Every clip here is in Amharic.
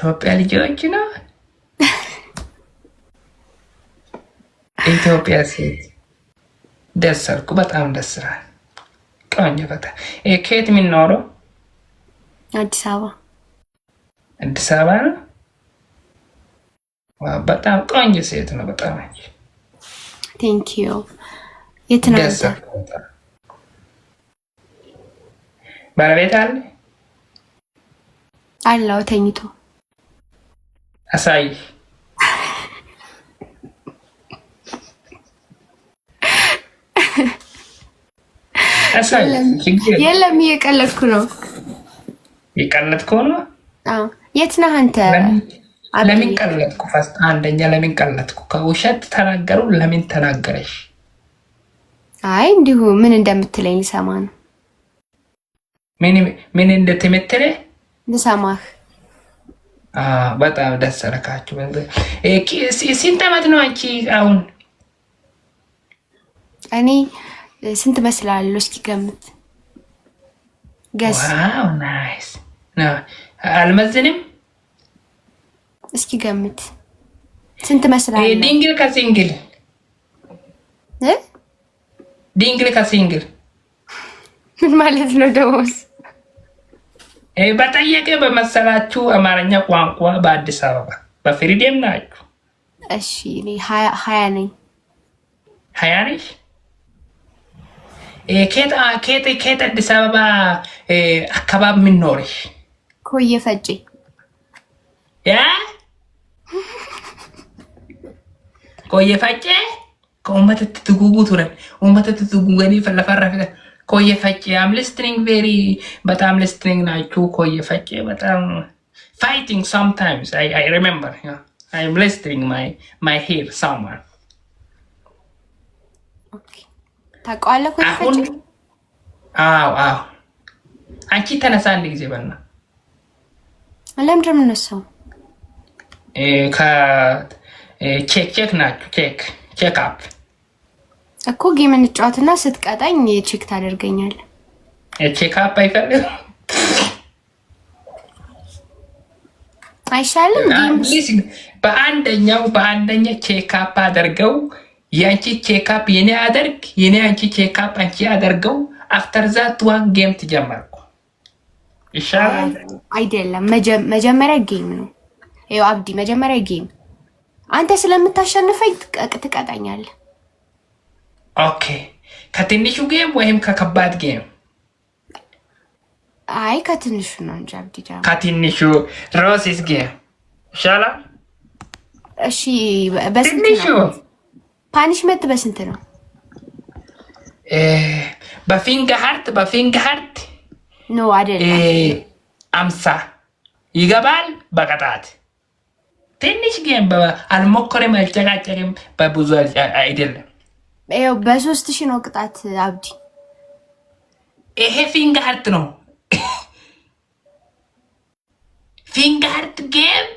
ኢትዮጵያ ልጆች ነው ኢትዮጵያ ሴት ደስ አልኩ። በጣም ደስ ይላል። ቆንጆ ፈታ። ከየት የሚኖረው? አዲስ አበባ። አዲስ አበባ ነው። በጣም ቆንጆ ሴት ነው። በጣም ቴንክ ዩ። የት ነው? ባለቤት አለ? አለው ተኝቶ። አሳይ። አሳይ። የለም እየቀለድኩ ነው። እየቀለድኩ ነው? አዎ። የት ነህ አንተ? ለምን ቀለድኩ? ፈስት አንደኛ ለምን ቀለድኩ? ከውሸት ተናገሩ። ለምን ተናገረሽ? አይ እንዲሁ ምን እንደምትለኝ ልሰማ ነው። ምን እንደምትለኝ ልሰማህ። በጣም ደስ አላችሁ። ስንት ዓመት ነው አንቺ አሁን? እኔ ስንት መስላለሁ? እስኪ ገምት። ገስ። ዋው ናይስ። አልመዝንም። እስኪ ገምት። ስንት መስላለሁ? ድንግል ከሲንግል ድንግል ከሲንግል ምን ማለት ነው ደሞስ? በጠየቀ በመሰላችሁ አማርኛ ቋንቋ በአዲስ አበባ በፍሪዴም ናችሁ? እሺ እኔ 20 ነኝ። 20 ነሽ? ከየት አዲስ አበባ አካባቢ የምኖርሽ? ኮየ ፈጬ። ኮየ ፈጬ? ከኡመት ትጉጉ ቱረን ኡመት ትጉጉኒ ፈለፈራፊ ኮየ ፈጬ አም ሊስትኒንግ ቬሪ በጣም ሊስትኒንግ ናችሁ። ኮየ ፈጬ በጣም ፋይቲንግ sometimes I remember I am listening my hair somewhere. ኦኬ ታውቀዋለህ ኮየ ፈጬ? አዎ አንቺ ተነሳ አንድ ጊዜ በልና ለምን እንደምነሳው ቼክ ናችሁ ቼክ አፕ እኮ ጌም እንጫወትና ስትቀጣኝ ቼክ ታደርገኛለህ። ቼክ አፕ አይፈልም አይሻልም? ጌም በአንደኛ ቼክ አፕ አደርገው ያንቺ ቼክ አፕ የኔ አንቺ ቼክ አፕ አንቺ አደርገው አፍተር ዛት ዋን ጌም ትጀምርኩ ይሻላል። አይደለም መጀመሪያ ጌም ነው። ይኸው አብዲ መጀመሪያ ጌም አንተ ስለምታሸንፈኝ ትቀጣኛለህ። ኦኬ ከትንሹ ጌም ወይም ከከባድ ጌም? አይ ከትንሹ ነው እንጂ አብዲ ጃም ከትንሹ ሮሲስ ጌም ይሻላል። እሺ በስንት ነው ፓኒሽመንት? በስንት ነው? በፊንገር ሃርት ኖ አይደለም 50 ይገባል በቀጣት ትንሽ ጌም አልሞከረም አልጨቃጨቅም በብዙ አይደለም። ይኸው በ3000 ነው ቅጣት አብዲ። ይሄ ፊንገር ሃርት ነው። ፊንገር ሃርት ጌም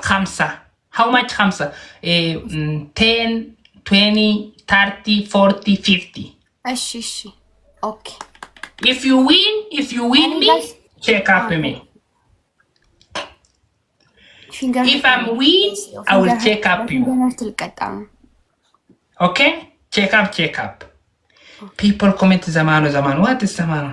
50 how much 50 10 20 30 40 50 እሺ ኦኬ if you win me check up me. If I'm win I will check up you. Okay check up people comment zamano what is zamano?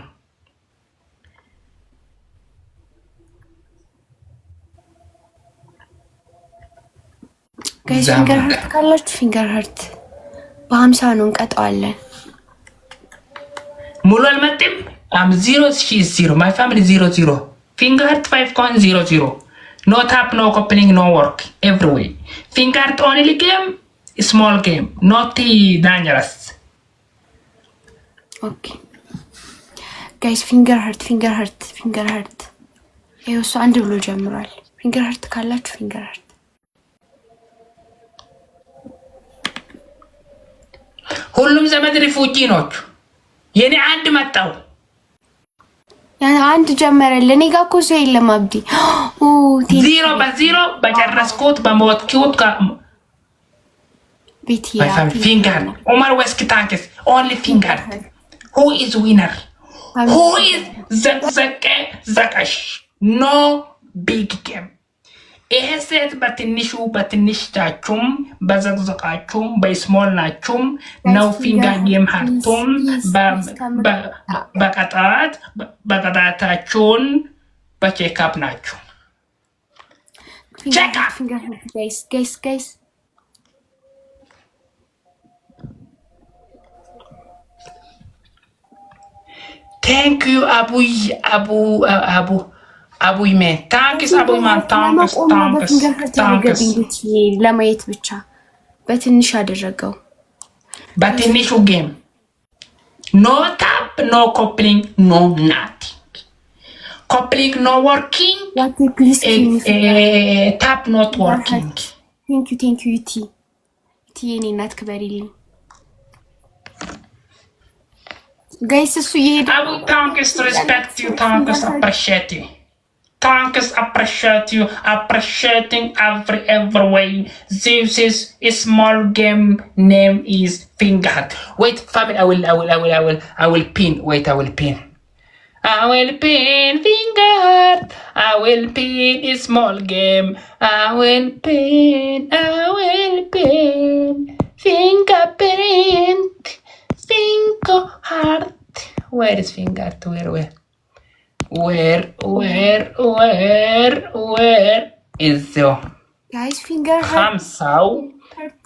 guys ፊንገር ሃርት ካላችሁ ፊንገር ሃርት በ50 ነው እንቀጣዋለን። ሙሉ አልመጥም am 0 she is 0 my family 0 finger heart 5.00 no tap no opening no work every way finger heart only game small game not dangerous. okay guys finger heart ይኸው እሱ አንድ ብሎ ጀምሯል። ፊንገር ሃርት ካላችሁ ፊንገር ሃርት ሁሉም ዘመድ ሪፉጂ ኖች የኔ አንድ መጣው አንድ ጀመረል። እኔ ጋር እኮ ሰው የለም አብዲ። ዜሮ በጨረስኩት በሞትኩት ቤትያ ፊንገር ኦማር ወስኪታክስ ኦንሊ ፊንገር who is winner who is ዘቀሽ no big game ይሄ ሴት በትንሽታችሁም በዘቅዘቃችሁም በስሞል ናችሁም ነው ፊንገር ጌም ሀርቱም በቀጣታችሁን በቼክአፕ ናችሁ። ቼክአፕ ጋይስ ቴንክ ዩ አቡይ ሜን ታንክስ አቡይ ማን ታንክስ ለማየት ብቻ በትንሽ አደረገው። በትንሹ ጌም ኖ ታፕ ኖ ኮፕሊንግ ኖ ናቲንግ ኮፕሊንግ ኖ ወርኪንግ ታፕ ኖት ወርኪንግ። ቴንክ ዩ ቲ የኔ እናት ክበሪልኝ ጋይስ። እሱ ይሄድ አቡይ ታንክስ ሪስፔክት ዩ ታንክስ አፕሪሺየት ዩ Thanks, appreciate you, appreciating every way. This is a small game. Name is Finger Heart. Wait, family. I will pin. Wait, I will pin. I will pin Finger Heart. I will pin a small game. I will pin. Fingerprint. Finger Heart. Where is Finger Heart? Where? Where is the guys finger Hamsaw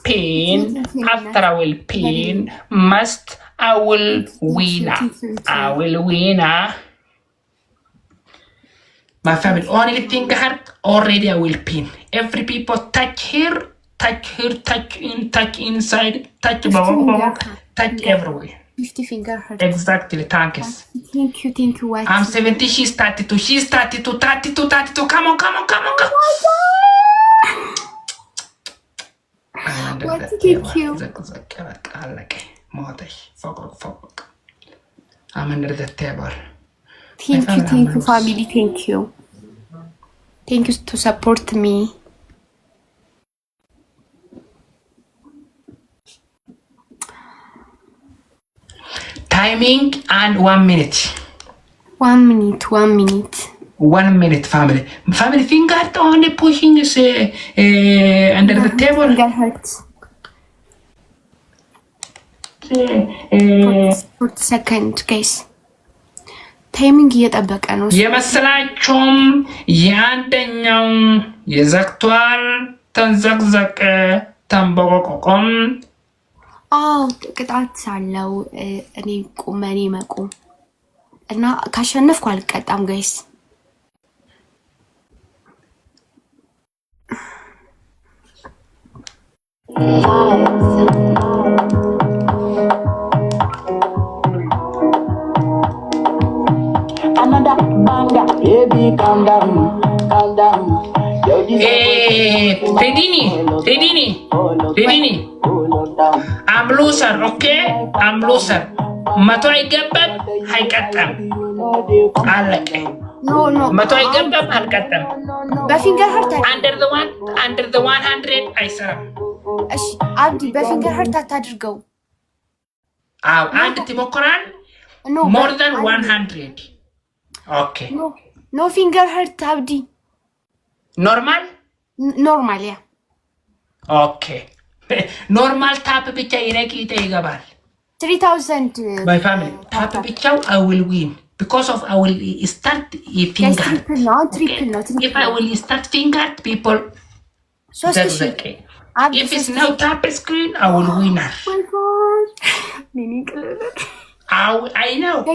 pin? After I will pin, I will win. My family only finger heart already I will pin. Every people touch here, touch inside, touch touch everywhere. 50 finger heart. Exactly, thanks. Thank you. What? I'm 70, she's 32. She's 32. Come on. What? Thank you. I'm under the table. Thank you, family. Thank you to support me. Timing and 1 minute. 1 minute. 1 minute, family. Finger only pushing is under the table. Finger hurts. 40 seconds, guys. ታይሚንግ እየጠበቀ ነው። የመሰላችሁም የአንደኛው የዘግቷል ተንዘቅዘቅ ተንበቆቆም ቅጣት አለው። እኔ ቁመኔ መቆም እና ካሸነፍኩ አልቀጣም ጋይስ። Another banger, baby, calm down. Redini. I'm loser, okay? I'm loser. መቶ አይገባም አይቀጣም። አለቀ። መቶ አይገባም አልቀጣም። በፊንገር ሀርት under the 100 አይሰራም። እሺ አብዲ በፊንገር ሀርት አታድርገው። አንድ ትሞክራል። more than 100. Okay. No finger hurt Abdi. Normal, yeah. Okay. Normal tap ብቻ ይነቂት ይገባል። 3000 my family tap ብቻ I will win because of I will start finger. Triple. If I will start finger people that's okay. If it's no tap screen I will win. Oh my god. I know. I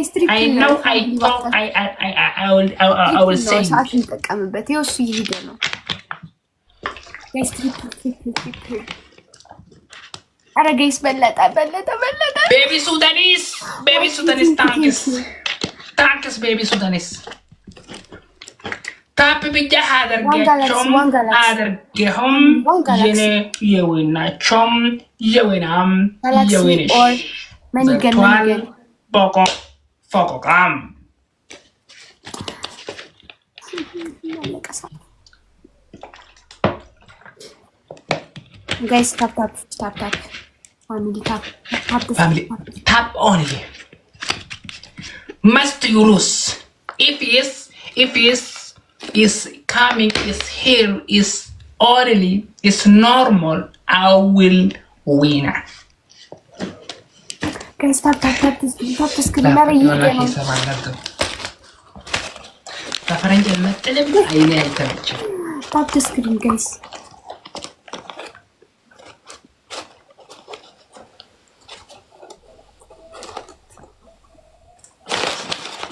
will say. ተጠቀምበት ይወሱ ይሄደ ነው። ጋይስ ትሪፕል አረ ጋይስ በለጠ ቤቢ ሱዳኒስ ታንክስ ቤቢ ሱዳኒስ ታፕ ብቻ አድርገውም የኔ የወይናቸውም የወይናም የወይንሽ መንገል Fokokam. Guys, tap. Family, tap only. Must you lose? If yes, coming is here is only is normal. I will win. Guys, tap screen. Never you again. Tap the screen, guys.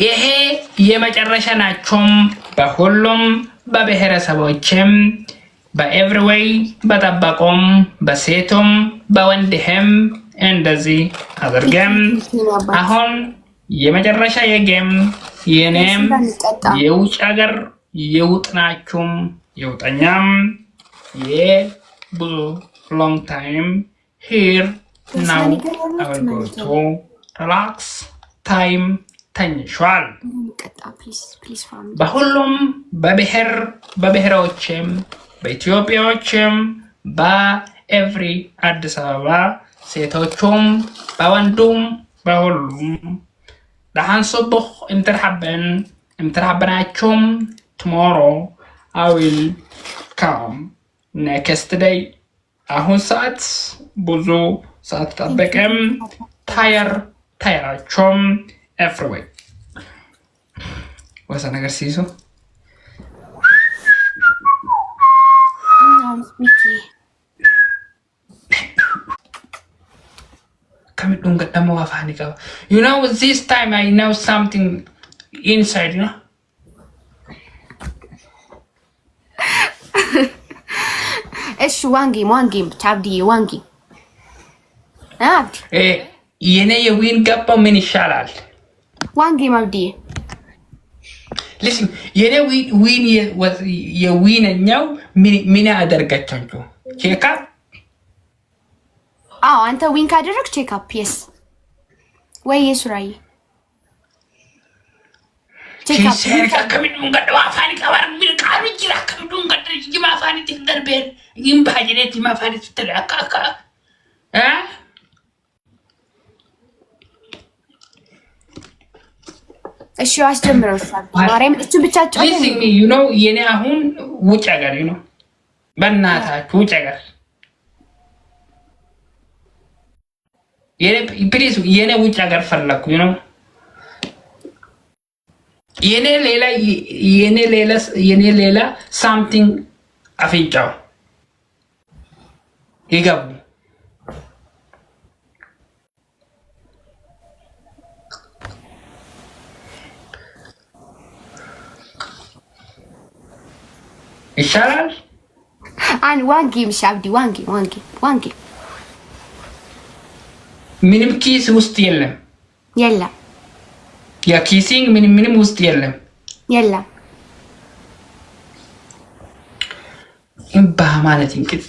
ይሄ የመጨረሻ ናቸውም በሁሉም በብሔረሰቦችም በኤቭሪዌይ በጠበቁም በሴቱም በወንድህም እንደዚህ አድርገም አሁን የመጨረሻ የጌም የኔም የውጭ ሀገር የውጥናችሁም የውጠኛም የብዙ long time here now I will go to relax time ተኝሿል በሁሉም በብሔሮችም በኢትዮጵያዎችም በኤቭሪ አዲስ አበባ ሴቶቹም በወንዱም በሁሉም ለሃንሶብህ እምትርሐበናችሁም tomorrow I will come next day አሁን ሰዓት ብዙ ሰዓት ጠበቀም ታየራችሁም everywhere what's ነገር ሲይዙ ከሚዱን ገደሞ አፋኒ ቀባ you know this time I know something inside you know እሺ one game ታብዲ one game የኔ የዊን ገባ ምን ይሻላል one game አብዲ listen የኔ ዊን የዊንኛው ምን ያደርጋቻችሁ ቼክ አፕ አንተ ዊን ካደረክ ቼክ አፕ yes ወይ የሱራይ ቼክ አፕ ከሚዱን ገደማ አፋኒ ቀባ ምን ቃሉ ይችላ ከሚዱን ገደማ ይማ አፋኒ ትደርበን ይምባጅነት ይማ አፋኒ ትተላካካ እሺ አስጀምረው ማርያም እቺ ብቻ ጫው you know የኔ አሁን ውጭ ሀገር you know በእናታችሁ ውጭ ሀገር ፕሊዝ የኔ ውጭ ሀገር ፈለኩ you know የኔ ሌላ something አፍንጫው ይገቡ ይሻላል one game ሻብዲ one game ምንም ኪስ ውስጥ የለም ያ ኪሲንግ ምንም ውስጥ የለም እምባ ማለት እንቅጥ